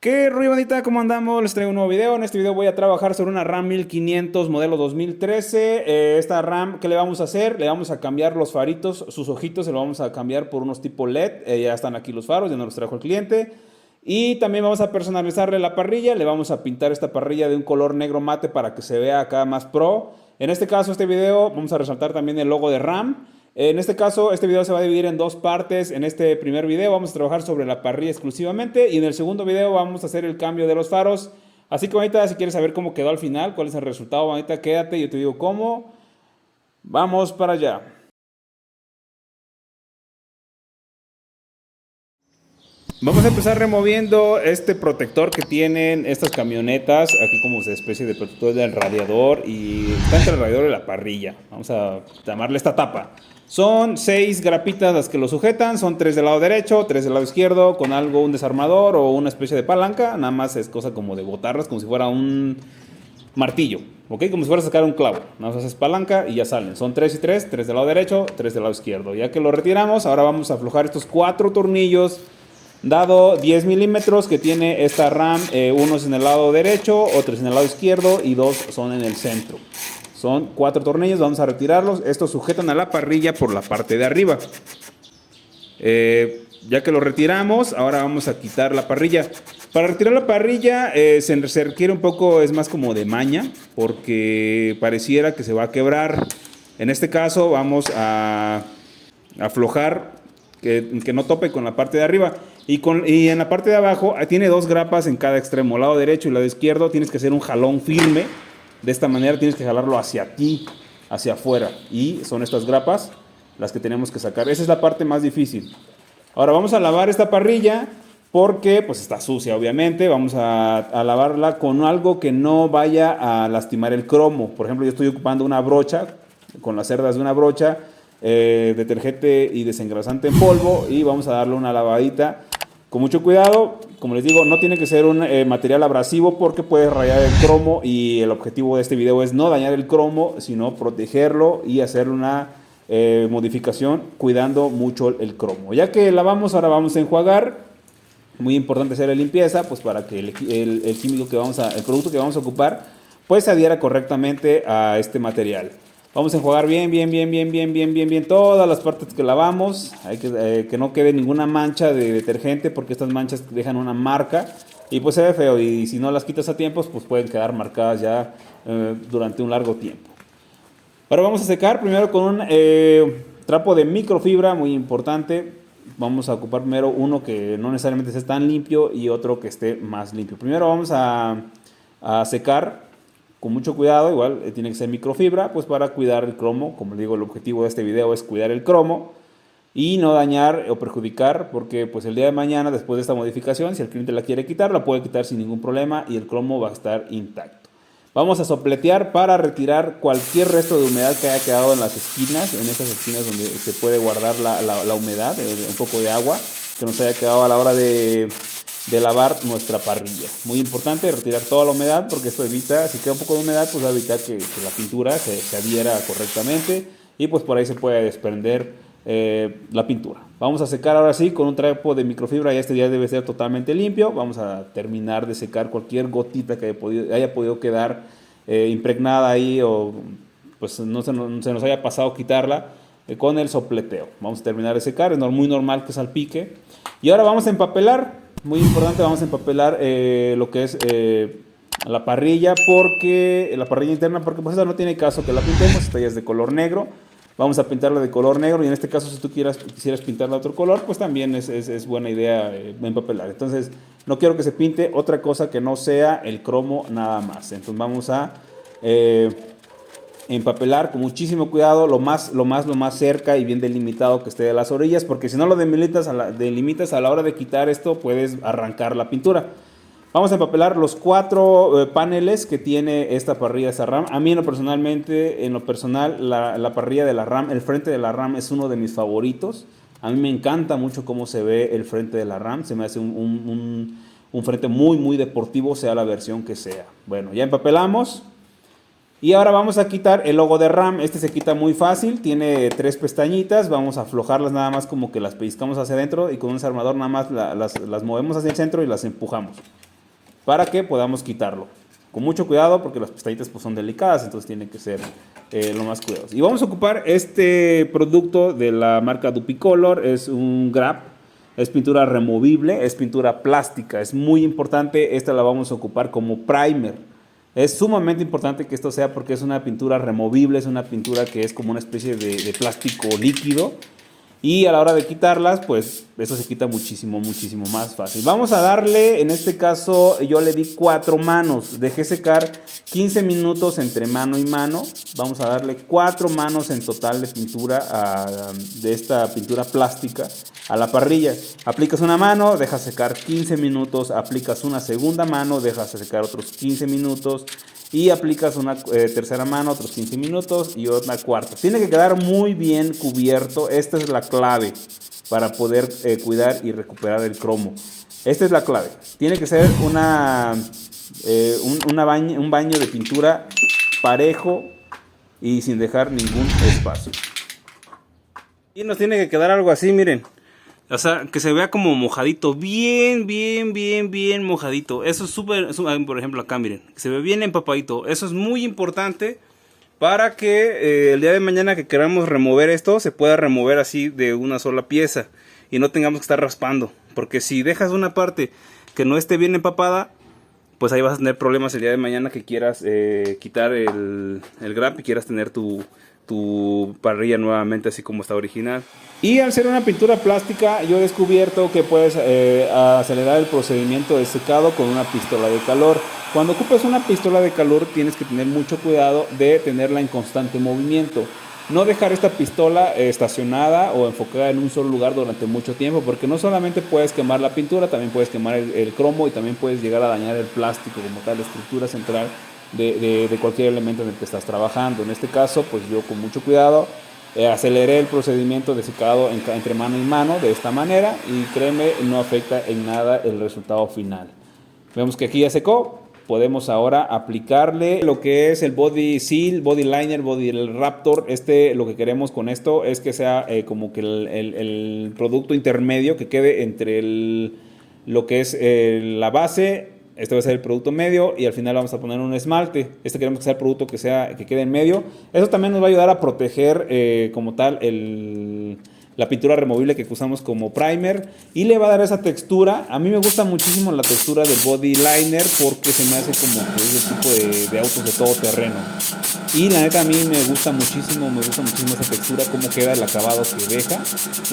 ¿Qué rollo, bandita? ¿Cómo andamos? Les traigo un nuevo video. En este video voy a trabajar sobre una RAM 1500 modelo 2013. Esta RAM, ¿qué le vamos a hacer? Le vamos a cambiar los faritos, sus ojitos se lo vamos a cambiar por unos tipo LED. Ya están aquí los faros, ya nos los trajo el cliente. Y también vamos a personalizarle la parrilla. Le vamos a pintar esta parrilla de un color negro mate para que se vea acá más pro. En este caso, este video, vamos a resaltar también el logo de RAM. En este caso, este video se va a dividir en dos partes. En este primer video vamos a trabajar sobre la parrilla exclusivamente y en el segundo video vamos a hacer el cambio de los faros. Así que, ahorita, si quieres saber cómo quedó al final, cuál es el resultado, ahorita quédate, yo te digo cómo. Vamos para allá. Vamos a empezar removiendo este protector que tienen estas camionetas, aquí como una especie de protector del radiador y está entre el radiador y la parrilla. Vamos a llamarle esta tapa. Son 6 grapitas las que lo sujetan, son 3 del lado derecho, 3 del lado izquierdo, con algo, un desarmador o una especie de palanca, nada más es cosa como de botarlas, como si fuera un martillo, ¿ok? Como si fuera a sacar un clavo, nada más haces palanca y ya salen. Son 3 y 3, 3 del lado derecho, 3 del lado izquierdo. Ya que lo retiramos, ahora vamos a aflojar estos 4 tornillos dado 10 milímetros que tiene esta RAM. Uno es en el lado derecho, otro es en el lado izquierdo y 2 son en el centro. Son 4 tornillos, vamos a retirarlos. Estos sujetan a la parrilla por la parte de arriba. Ya que lo retiramos, ahora vamos a quitar la parrilla. Para retirar la parrilla se requiere un poco, es más como de maña, porque pareciera que se va a quebrar. En este caso vamos a aflojar, que no tope con la parte de arriba. Y en la parte de abajo tiene 2 grapas en cada extremo, lado derecho y lado izquierdo. Tienes que hacer un jalón firme. De esta manera tienes que jalarlo hacia ti, hacia afuera. Y son estas grapas las que tenemos que sacar. Esa es la parte más difícil. Ahora vamos a lavar esta parrilla porque pues está sucia, obviamente. Vamos a lavarla con algo que no vaya a lastimar el cromo. Por ejemplo, yo estoy ocupando una brocha, con las cerdas de una brocha, detergente y desengrasante en polvo, y vamos a darle una lavadita con mucho cuidado. Como les digo, no tiene que ser un material abrasivo porque puede rayar el cromo, y el objetivo de este video es no dañar el cromo, sino protegerlo y hacer una modificación cuidando mucho el cromo. Ya que lavamos, ahora vamos a enjuagar. Muy importante hacer la limpieza, pues para que el químico que el producto que vamos a ocupar, pues se adhiera correctamente a este material. Vamos a enjuagar bien todas las partes que lavamos. Hay que no quede ninguna mancha de detergente, porque estas manchas dejan una marca y pues se ve feo, y si no las quitas a tiempo pues pueden quedar marcadas ya durante un largo tiempo. Ahora vamos a secar primero con un trapo de microfibra, muy importante. Vamos a ocupar primero uno que no necesariamente esté tan limpio y otro que esté más limpio. Primero vamos a secar con mucho cuidado, igual tiene que ser microfibra, pues para cuidar el cromo. Como les digo, el objetivo de este video es cuidar el cromo y no dañar o perjudicar, porque pues el día de mañana, después de esta modificación, si el cliente la quiere quitar, la puede quitar sin ningún problema y el cromo va a estar intacto. Vamos a sopletear para retirar cualquier resto de humedad que haya quedado en las esquinas, en esas esquinas donde se puede guardar la humedad, un poco de agua que nos haya quedado a la hora de lavar nuestra parrilla. Muy importante retirar toda la humedad, porque esto evita, si queda un poco de humedad, pues va a evitar que la pintura se adhiera correctamente y pues por ahí se puede desprender la pintura. Vamos a secar ahora sí con un trapo de microfibra. Ya este día debe ser totalmente limpio. Vamos a terminar de secar cualquier gotita que haya podido quedar impregnada ahí, o pues no se nos haya pasado quitarla con el sopleteo. Vamos a terminar de secar, es muy normal que salpique. Y ahora vamos a empapelar, muy importante, vamos a empapelar lo que es la parrilla, porque la parrilla interna, porque pues esta no tiene caso que la pintemos, esta ya es de color negro. Vamos a pintarla de color negro, y en este caso si tú quisieras pintarla de otro color, pues también es buena idea empapelar. Entonces no quiero que se pinte otra cosa que no sea el cromo nada más. Entonces vamos a empapelar con muchísimo cuidado, lo más cerca y bien delimitado que esté de las orillas, porque si no lo delimitas a la hora de quitar esto, puedes arrancar la pintura. Vamos a empapelar los 4 paneles que tiene esta parrilla, esta RAM. A mí en lo personal, la parrilla de la RAM, el frente de la RAM es uno de mis favoritos. A mí me encanta mucho cómo se ve el frente de la RAM. Se me hace un frente muy deportivo, sea la versión que sea. Bueno, ya empapelamos. Y ahora vamos a quitar el logo de RAM. Este se quita muy fácil, tiene 3 pestañitas. Vamos a aflojarlas nada más, como que las pellizcamos hacia adentro, y con un desarmador nada más las movemos hacia el centro y las empujamos. para que podamos quitarlo. Con mucho cuidado porque las pestañitas pues son delicadas, entonces tienen que ser lo más cuidadosos. Y vamos a ocupar este producto de la marca Dupicolor, es un grab, es pintura removible, es pintura plástica, es muy importante, esta la vamos a ocupar como primer. Es sumamente importante que esto sea porque es una pintura removible, es una pintura que es como una especie de plástico líquido. Y a la hora de quitarlas, pues eso se quita muchísimo, muchísimo más fácil. Vamos a darle, en este caso, yo le di 4 manos. Dejé secar 15 minutos entre mano y mano. Vamos a darle 4 manos en total de pintura, de esta pintura plástica a la parrilla. Aplicas una mano, dejas secar 15 minutos. Aplicas una segunda mano, dejas secar otros 15 minutos. Y aplicas una tercera mano, otros 15 minutos y una cuarta. Tiene que quedar muy bien cubierto. Esta es la clave para poder cuidar y recuperar el cromo. Esta es la clave. Tiene que ser un baño de pintura parejo y sin dejar ningún espacio. Y nos tiene que quedar algo así, miren. O sea, que se vea como mojadito, bien mojadito. Eso es súper, por ejemplo acá miren, que se ve bien empapadito. Eso es muy importante para que el día de mañana que queramos remover esto, se pueda remover así de una sola pieza. Y no tengamos que estar raspando. Porque si dejas una parte que no esté bien empapada, pues ahí vas a tener problemas el día de mañana que quieras quitar el grab y quieras tener tu parrilla nuevamente así como está original. Y al ser una pintura plástica, yo he descubierto que puedes acelerar el procedimiento de secado con una pistola de calor. Cuando ocupes una pistola de calor tienes que tener mucho cuidado de tenerla en constante movimiento. No dejar esta pistola estacionada o enfocada en un solo lugar durante mucho tiempo, porque no solamente puedes quemar la pintura, también puedes quemar el cromo y también puedes llegar a dañar el plástico como tal, la estructura central de cualquier elemento en el que estás trabajando. En este caso, pues yo con mucho cuidado aceleré el procedimiento de secado entre mano y mano de esta manera y créeme, no afecta en nada el resultado final. Vemos que aquí ya secó. Podemos ahora aplicarle lo que es el body seal, body liner, body raptor. Lo que queremos con esto es que sea como que el producto intermedio que quede entre lo que es la base. Este va a ser el producto medio y al final vamos a poner un esmalte. Queremos que sea el producto que quede en medio. Eso también nos va a ayudar a proteger como tal la pintura removible que usamos como primer y le va a dar esa textura. A mí me gusta muchísimo la textura del body liner porque se me hace como que ese tipo de autos de todo terreno. Y la neta a mí me gusta muchísimo esa textura, cómo queda el acabado que deja.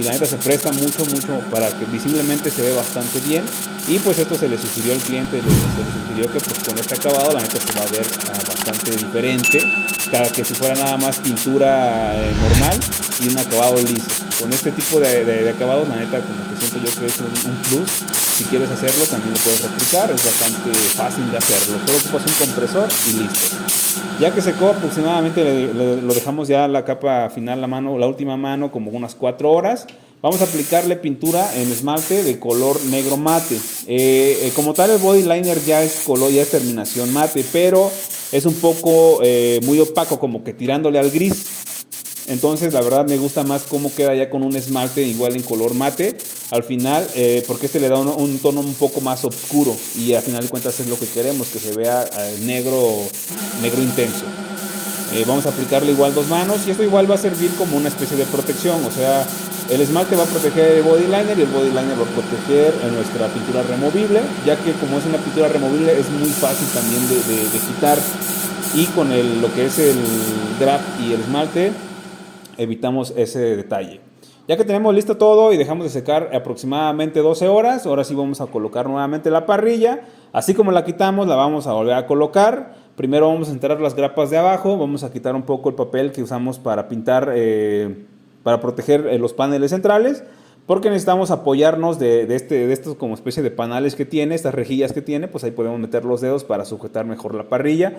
Y la neta se presta mucho para que visiblemente se ve bastante bien. Y pues esto se le sugirió al cliente, se le sugirió que pues con este acabado la neta se va a ver bastante diferente que si fuera nada más pintura normal y un acabado liso. Con este tipo de acabados, la neta, como que siento yo que es un plus. Si quieres hacerlo, también lo puedes aplicar. Es bastante fácil de hacerlo. Solo ocupas un compresor y listo. Ya que secó, aproximadamente lo dejamos ya la capa final, la última mano, como unas 4 horas. Vamos a aplicarle pintura en esmalte de color negro mate. Como tal, el body liner ya es terminación mate, pero es un poco muy opaco, como que tirándole al gris. Entonces la verdad me gusta más cómo queda ya con un esmalte igual en color mate al final, porque le da un tono un poco más oscuro y al final de cuentas es lo que queremos, que se vea negro intenso. Vamos a aplicarle igual 2 manos y esto igual va a servir como una especie de protección, o sea, el esmalte va a proteger el body liner y el body liner va a proteger nuestra pintura removible, ya que como es una pintura removible es muy fácil también de quitar, y con lo que es el grab y el esmalte evitamos ese detalle. Ya que tenemos listo todo y dejamos de secar aproximadamente 12 horas, ahora sí vamos a colocar nuevamente la parrilla. Así como la quitamos, la vamos a volver a colocar. Primero vamos a entrar las grapas de abajo, vamos a quitar un poco el papel que usamos para pintar, para proteger los paneles centrales, porque necesitamos apoyarnos de estos como especie de panales que tiene, estas rejillas que tiene, pues ahí podemos meter los dedos para sujetar mejor la parrilla.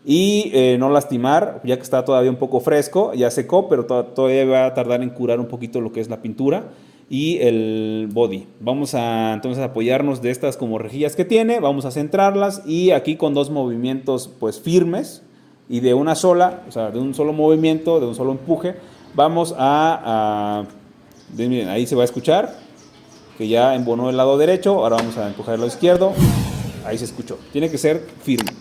Y no lastimar, ya que está todavía un poco fresco, ya secó, pero todavía va a tardar en curar un poquito lo que es la pintura y el body. Vamos a entonces apoyarnos de estas como rejillas que tiene, vamos a centrarlas y aquí con 2 movimientos pues firmes y de una sola, o sea, de un solo movimiento, de un solo empuje, vamos miren, ahí se va a escuchar que ya embonó el lado derecho, ahora vamos a empujar el lado izquierdo. Ahí se escuchó. Tiene que ser firme.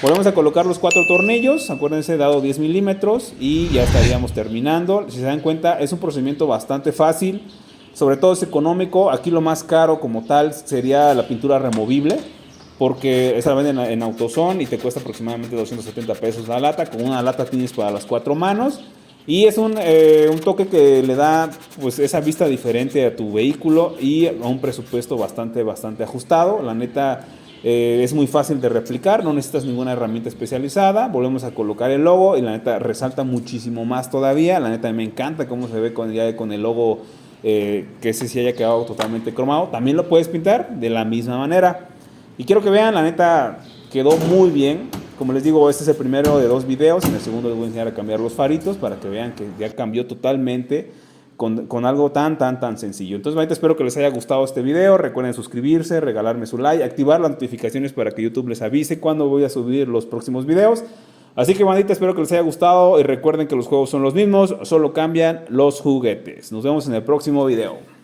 Volvemos a colocar los 4 tornillos. Acuérdense, dado 10 milímetros. Y ya estaríamos terminando. Si se dan cuenta, es un procedimiento bastante fácil. Sobre todo es económico. Aquí lo más caro como tal sería la pintura removible, porque esa la venden en AutoZone y te cuesta aproximadamente 270 pesos la lata. Con una lata tienes para las 4 manos. Y es un toque que le da pues esa vista diferente a tu vehículo y a un presupuesto bastante ajustado. La neta es muy fácil de replicar, no necesitas ninguna herramienta especializada. Volvemos a colocar el logo y la neta resalta muchísimo más todavía. La neta me encanta cómo se ve ya con el logo, que ese sí haya quedado totalmente cromado. También lo puedes pintar de la misma manera. Y quiero que vean, la neta quedó muy bien. Como les digo, este es el primero de 2 videos. En el segundo les voy a enseñar a cambiar los faritos para que vean que ya cambió totalmente con algo tan sencillo. Entonces, ahorita espero que les haya gustado este video. Recuerden suscribirse, regalarme su like, activar las notificaciones para que YouTube les avise cuando voy a subir los próximos videos. Así que, bandita, espero que les haya gustado y recuerden que los juegos son los mismos, solo cambian los juguetes. Nos vemos en el próximo video.